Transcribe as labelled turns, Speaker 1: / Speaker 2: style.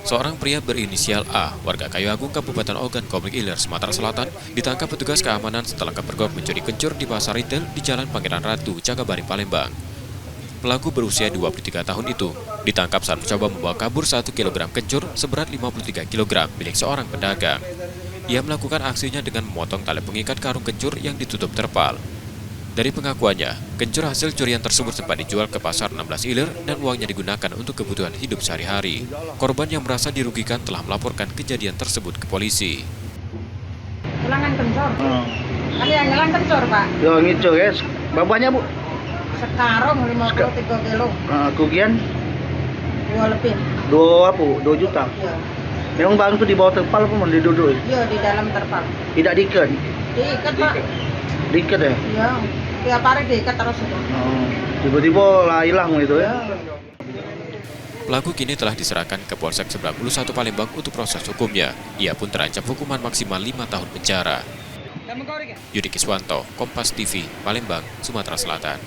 Speaker 1: Seorang pria berinisial A, warga Kayu Agung, Kabupaten Ogan, Komering Ilir, Sumatera Selatan, ditangkap petugas keamanan setelah kepergok mencuri kencur di pasar retail di Jalan Pangeran Ratu, Jagabari, Palembang. Pelaku berusia 23 tahun itu ditangkap saat mencoba membawa kabur 1 kg kencur seberat 53 kg milik seorang pedagang. Ia melakukan aksinya dengan memotong tali pengikat karung kencur yang ditutup terpal. Dari pengakuannya, kencur hasil curian tersebut sempat dijual ke pasar 16 Ilir dan uangnya digunakan untuk kebutuhan hidup sehari-hari. Korban yang merasa dirugikan telah melaporkan kejadian tersebut ke polisi.
Speaker 2: Hilangan kencur. Ada yang hilang kencur, Pak?
Speaker 3: Yo ngicu guys. Berapanya, Bu?
Speaker 2: Sekarang 53 kilo.
Speaker 3: Kerugian
Speaker 2: 2 lebih.
Speaker 3: 2 juta.
Speaker 2: Iya.
Speaker 3: Memang barang itu di bawah terpal apa diduduk?
Speaker 2: Iya, di dalam terpal.
Speaker 3: Tidak diikat.
Speaker 2: Diikat, Pak.
Speaker 3: Diikat ya?
Speaker 2: Iya. Tiap hari diikat terus itu.
Speaker 3: Tiba-tiba lah hilang gitu ya.
Speaker 1: Pelaku kini telah diserahkan ke Polsek 91 Palembang untuk proses hukumnya. Ia pun terancam hukuman maksimal 5 tahun penjara. Yudi Kiswanto, Kompas TV, Palembang, Sumatera Selatan.